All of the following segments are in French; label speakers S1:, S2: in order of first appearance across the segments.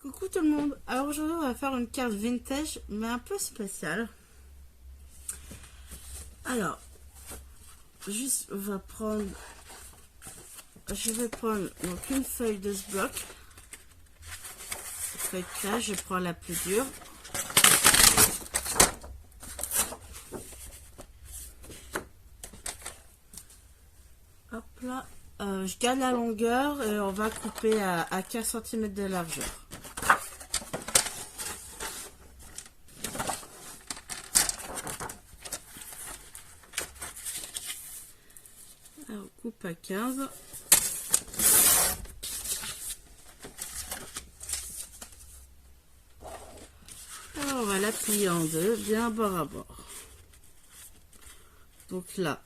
S1: Coucou tout le monde. Alors aujourd'hui on va faire une carte vintage mais un peu spéciale. Alors juste on va prendre, je vais prendre donc une feuille de ce bloc, feuille de crash, je prends la plus dure. Hop là, je garde la longueur et on va couper à 15 cm de largeur. Alors, on coupe à 15. Alors, on va la plier en deux, bien bord à bord. Donc là,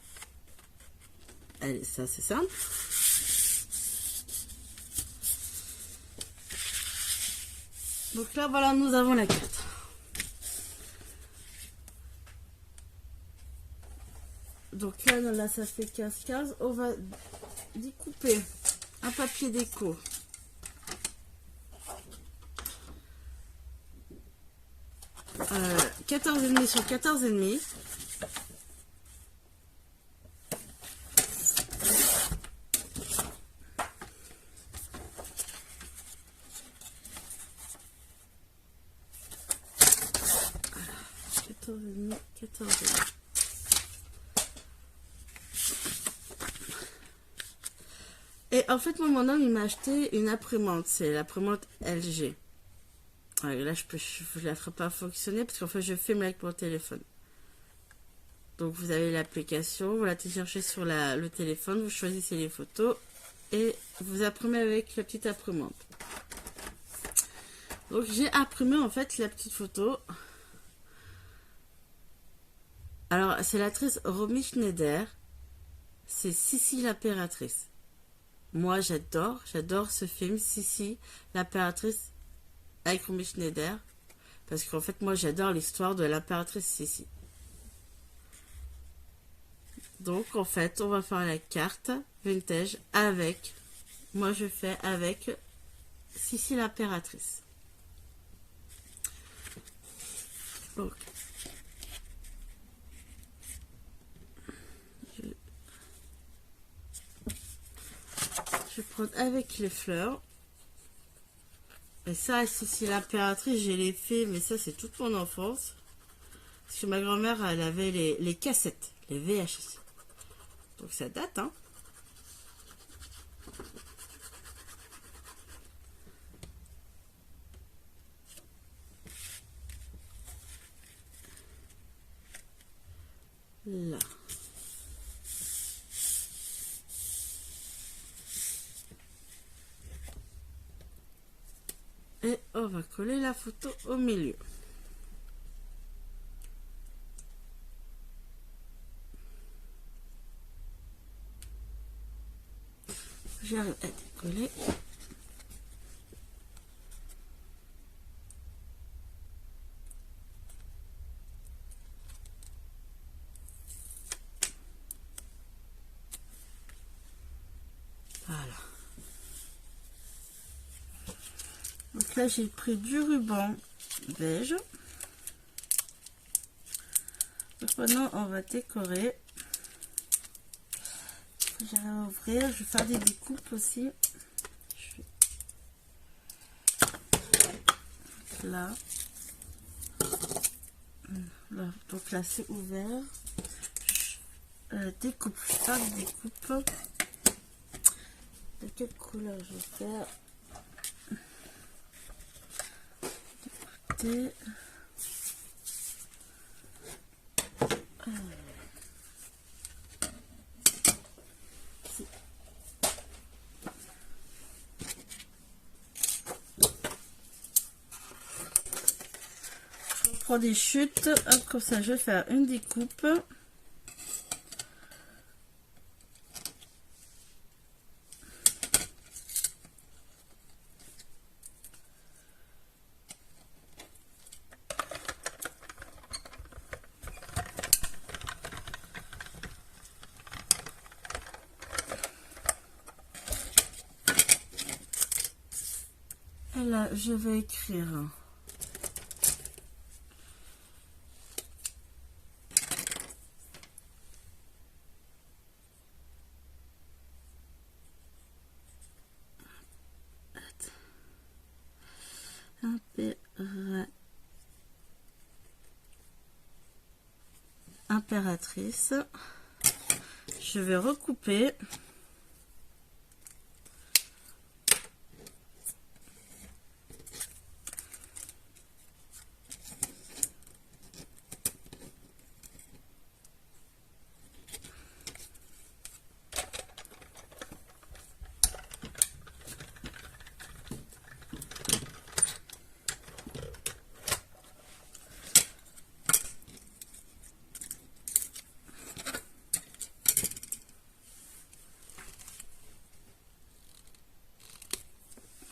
S1: allez, ça c'est simple. Donc là, voilà, nous avons la carte. Donc là, ça fait 15-15. On va découper un papier déco. Euh, 14,5 sur 14,5. Voilà. 14,5. Et en fait, moi, mon homme, il m'a acheté une imprimante. C'est l'imprimante LG. Ouais, là, je ne la ferai pas fonctionner parce qu'en fait, je filme avec mon téléphone. Donc, vous avez l'application, vous la téléchargez sur le téléphone, vous choisissez les photos et vous imprimez avec la petite imprimante. Donc, j'ai imprimé en fait la petite photo. Alors, c'est l'actrice Romy Schneider. C'est Sissi l'impératrice. Moi, j'adore ce film, Sissi l'impératrice, avec Romy Schneider. Parce qu'en fait, moi, j'adore l'histoire de l'impératrice Sissi. Donc, en fait, on va faire la carte vintage avec... Moi, je fais avec Sissi l'impératrice. Donc, je vais prendre avec les fleurs. Et ça, Sissi l'impératrice, je l'ai fait, mais ça, c'est toute mon enfance. Parce que ma grand-mère, elle avait les cassettes, les VHS. Donc, ça date, hein. Là. Et on va coller la photo au milieu. J'arrive à décoller. Voilà. Donc là, j'ai pris du ruban beige. Donc maintenant, on va décorer. J'arrive à ouvrir. Je vais faire des découpes aussi. Là. Donc là, c'est ouvert. Découpe. Je vais faire des découpes. De quelle couleur je vais faire? Écoutez. Je prends des chutes. Hop, comme ça, je vais faire une découpe. Et là, je vais écrire. Impératrice. Je vais recouper.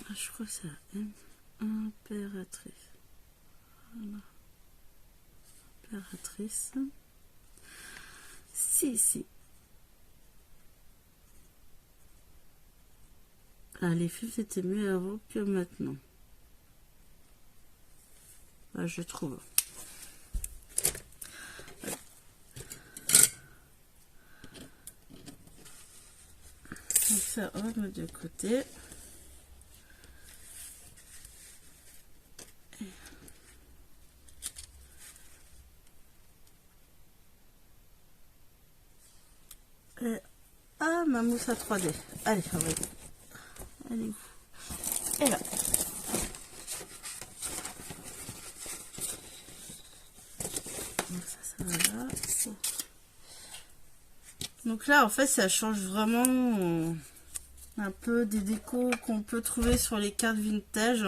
S1: Je crois que c'est impératrice. Voilà. Impératrice. Si. Ah, les fils c'était mieux avant que maintenant. Ah, je trouve. Donc ça, on va mettre de côté. Et, ah, ma mousse à 3D. Allez, on va. Elle est où? Et là. Donc ça va là. Donc là, en fait, ça change vraiment un peu des décos qu'on peut trouver sur les cartes vintage.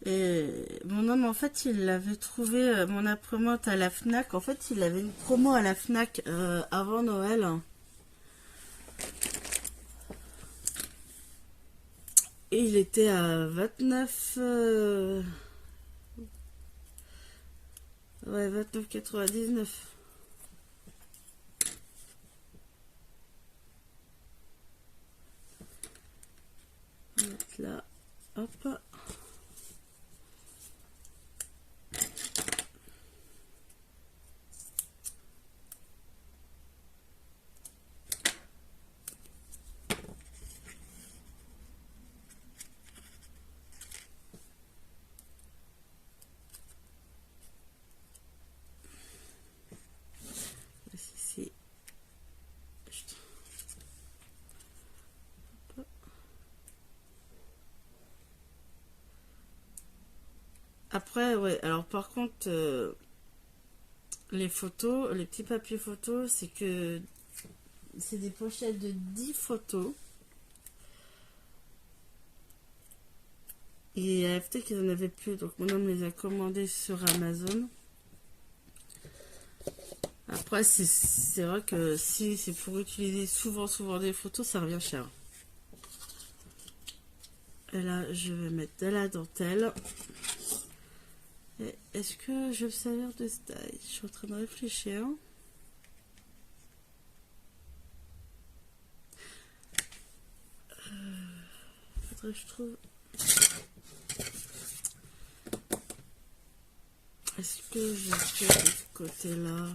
S1: Et mon homme, en fait, il avait trouvé mon imprimante à la Fnac. En fait, il avait une promo à la Fnac avant Noël. Et il était à 29... ouais, 29,99. On va mettre là. Hop. Ici. Après, ouais, alors par contre, les photos, les petits papiers photos, c'est que c'est des pochettes de 10 photos. Et AFT qu'ils en avaient plus, donc mon homme les a commandés sur Amazon. Après, c'est vrai que si c'est pour utiliser souvent des photos, ça revient cher. Et là, je vais mettre de la dentelle. Est-ce que je vais me servir de ce taille? Je suis en train de réfléchir. Faudrait que je trouve... Est-ce que je fais de ce côté-là?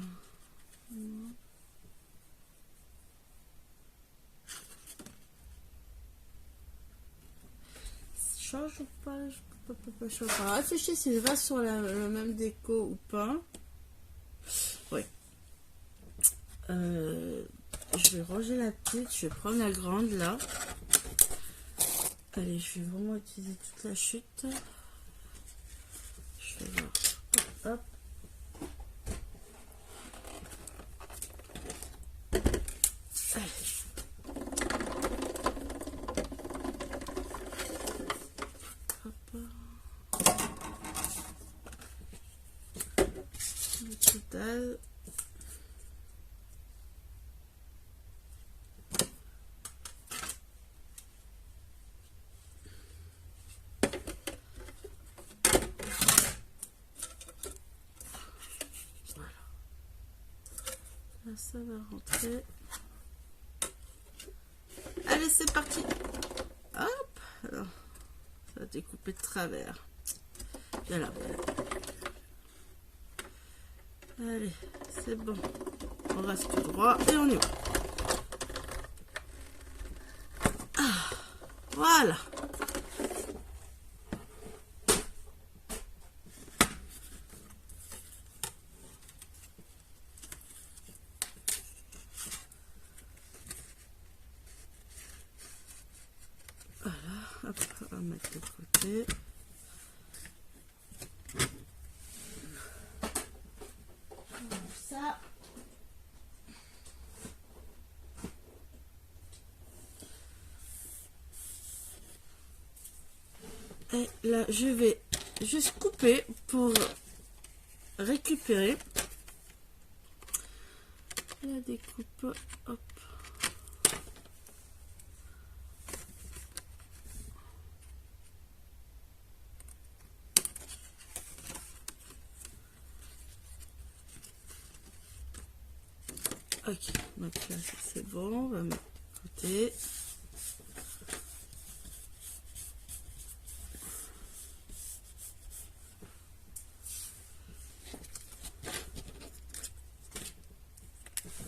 S1: Change ou pas? Je peux pas réfléchir si je reste sur le même déco ou pas. Oui. Je vais ranger la petite. Je vais prendre la grande là. Allez, je vais vraiment utiliser toute la chute. Je vais voir. Hop. Total. ça va rentrer. Allez, c'est parti. Hop. Alors, ça va découper de travers. Voilà. Allez, c'est bon. On reste tout droit et on y va. Ah, voilà. Voilà, hop, on va mettre de côté. Comme ça. Et là, je vais juste couper pour récupérer la découpe. Hop. Ok, donc là c'est bon, on va mettre de côté.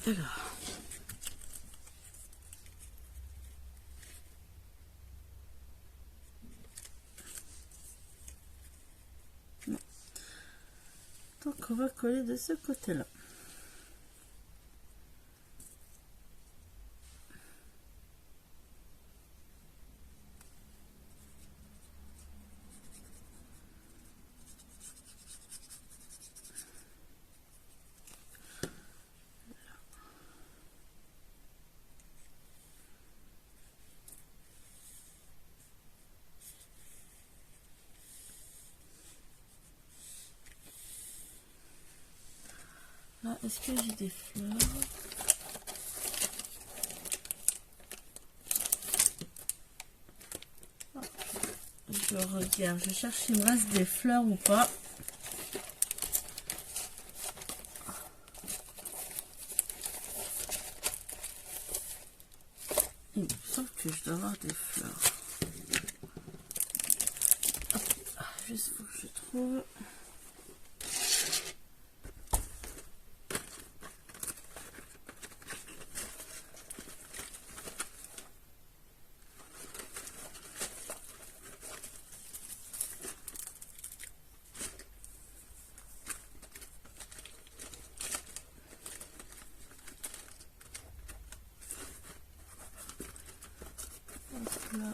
S1: Alors, non. Donc on va coller de ce côté-là. Là, est-ce que j'ai des fleurs? Je regarde, je cherche s'il me reste des fleurs ou pas. Il me semble que je dois avoir des fleurs. Hop, juste faut que je trouve. Là.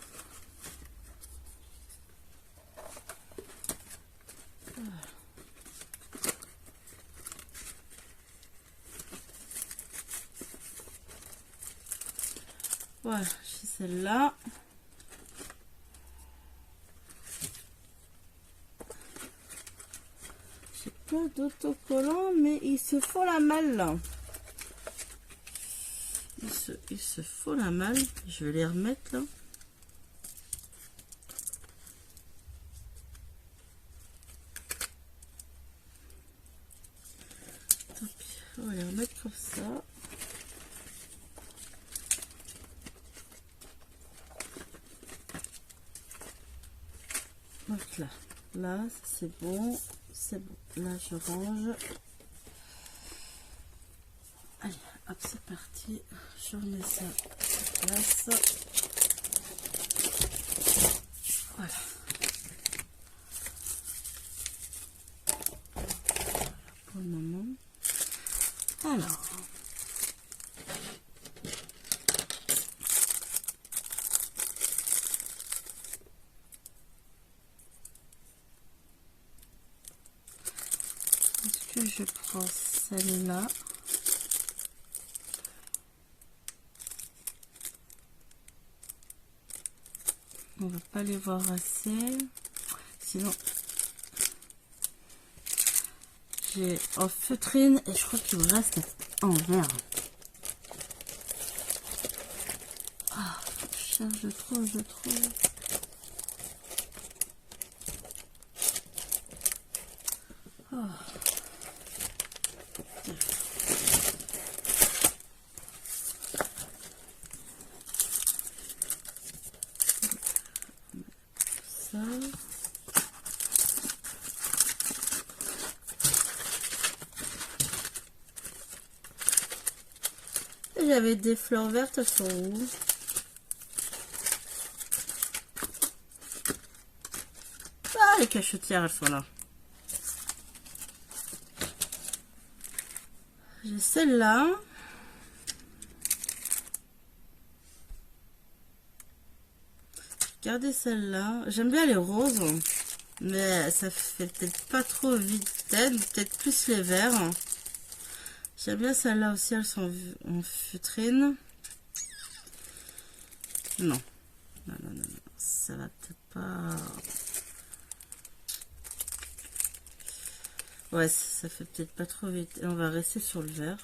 S1: Voilà, j'ai celle-là. J'ai pas d'autocollants, mais il se faut la malle là. Il se faut la malle. Je vais les remettre là. Tant pis, on va les remettre comme ça. Donc là c'est bon, c'est bon. Là je range. Allez, hop, c'est parti. Je remets ça en place. Voilà. Pour le moment. Alors. Est-ce que je prends celle-là? On va pas les voir assez. Sinon, j'ai en feutrine et je crois qu'il me reste en vert. Ah, je cherche, je trouve. Oh. ça. Et j'avais des fleurs vertes, elles sont où? Ah, les cachetières, elles sont là. J'ai celle-là. Regardez celle-là. J'aime bien les roses, mais ça fait peut-être pas trop vintage, peut-être plus les verts. J'aime bien celle-là aussi, elles sont en feutrine. Non. Non, non, non, non. Ça va peut-être pas... Ouais, ça fait peut-être pas trop vite. Et on va rester sur le vert.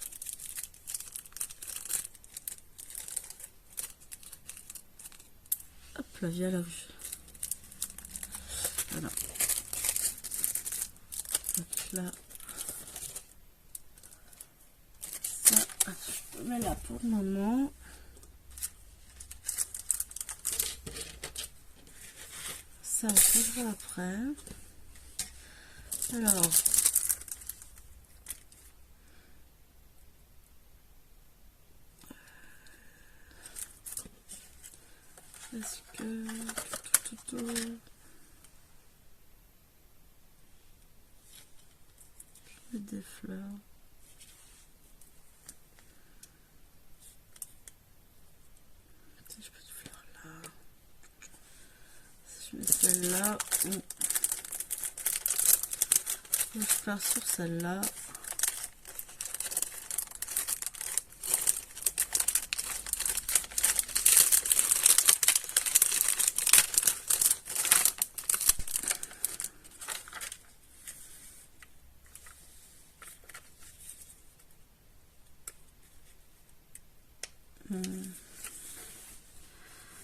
S1: Hop là, via la rouge. Voilà. Donc là. Ça, je mets là pour le moment. Ça, on fera après. Alors. Est-ce que... Je mets des fleurs. Si je peux des fleurs là. Si je mets celle-là. Je pars sur celle-là.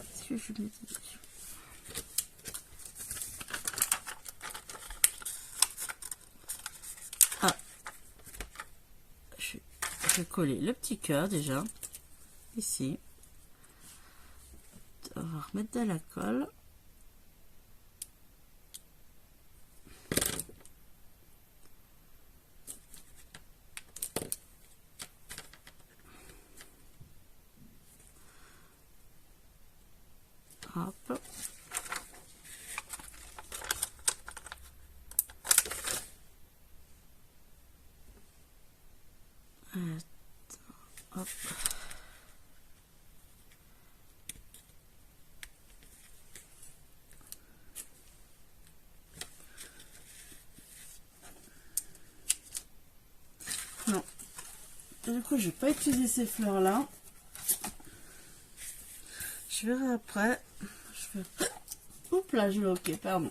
S1: Est-ce que je mets dessus? Ah, je vais coller le petit cœur déjà ici. On va remettre de la colle. Hop. Hop. Non. Et du coup, je vais pas utiliser ces fleurs là. Je verrai après. Je vais... Oups là, je vais ok, pardon.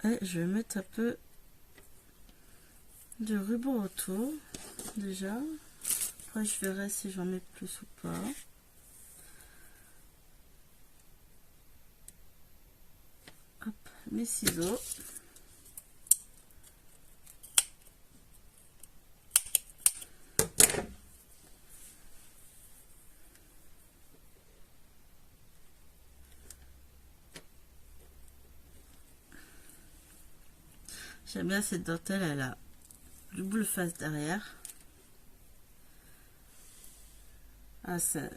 S1: Et je vais mettre un peu de ruban autour déjà. Après, je verrai si j'en mets plus ou pas. Hop, mes ciseaux. J'aime bien cette dentelle, elle a double face derrière. Ah, c'est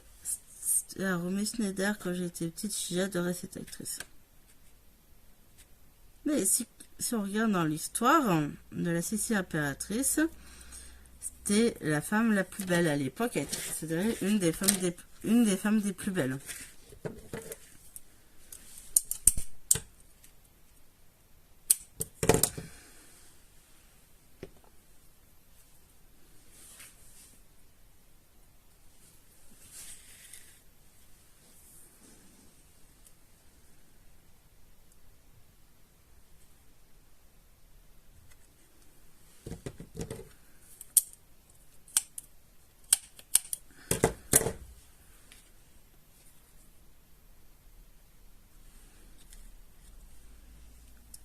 S1: la Romy Schneider, quand j'étais petite, j'adorais cette actrice. Mais si on regarde dans l'histoire de la Sissi impératrice, c'était la femme la plus belle à l'époque. Elle était considérée une des femmes des plus belles.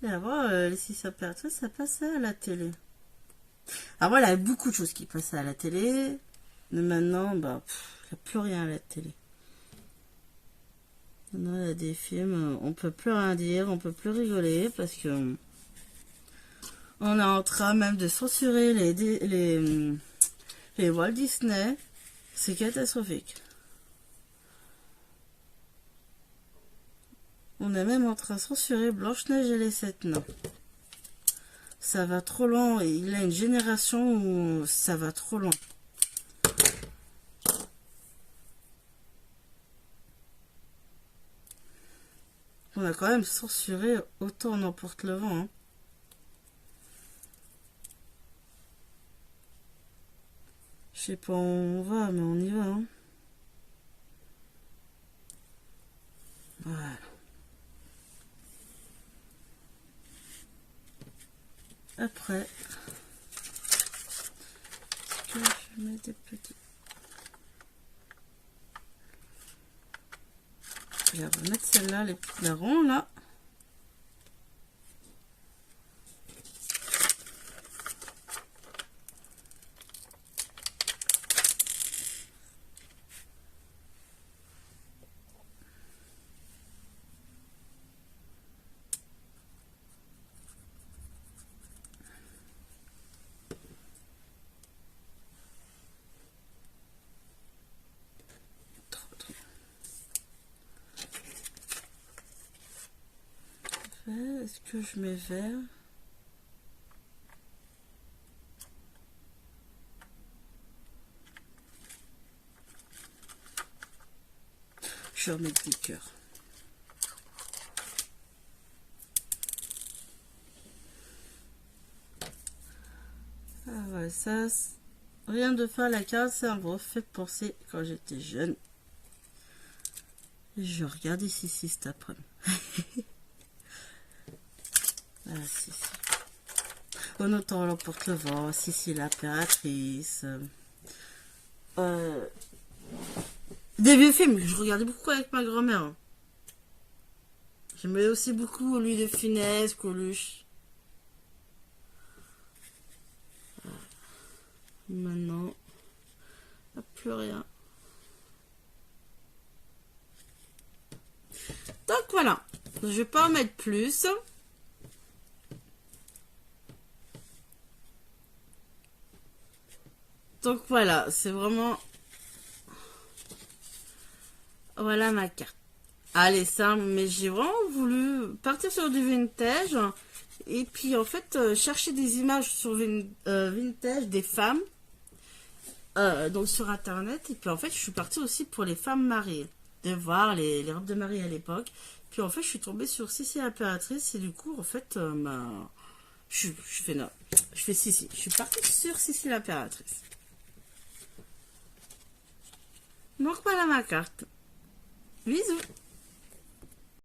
S1: Et avant, les Sissi impératrices, ça passait à la télé. Alors voilà, il y a beaucoup de choses qui passaient à la télé. Mais maintenant, bah, il n'y a plus rien à la télé. Maintenant, il y a des films, on peut plus rien dire, on peut plus rigoler parce que on est en train même de censurer les Walt Disney. C'est catastrophique. On est même en train de censurer Blanche-Neige et les 7 nains. Ça va trop loin. Il y a une génération où ça va trop loin. On a quand même censuré autant on emporte le vent. Hein. Je sais pas où on va, mais on y va. Hein. Voilà. Après, est-ce que je mets des petits... Je vais mettre celle-là, les petits larrons, là. Est-ce que je mets vert? Je vais remettre des cœurs. Ah ouais, ça, rien de faire la carte, ça me refait penser quand j'étais jeune. Je regarde ici cet après-midi. Ah, si. En autant l'emporte le vent, Sissi l'impératrice. Des vieux films que je regardais beaucoup avec ma grand-mère. J'aimais aussi beaucoup Louis de Funès, Coluche. Maintenant, il n'y a plus rien. Donc voilà, je vais pas en mettre plus. Donc voilà, c'est vraiment... Voilà ma carte. Allez, ça, mais j'ai vraiment voulu partir sur du vintage. Et puis en fait, chercher des images sur vintage des femmes. Donc sur internet. Et puis en fait, je suis partie aussi pour les femmes mariées. De voir les robes de mariée à l'époque. Puis en fait, je suis tombée sur Sissi l'impératrice. Et du coup, en fait, je fais Sissi. Je suis partie sur Sissi l'impératrice. Donc voilà ma carte. Bisous.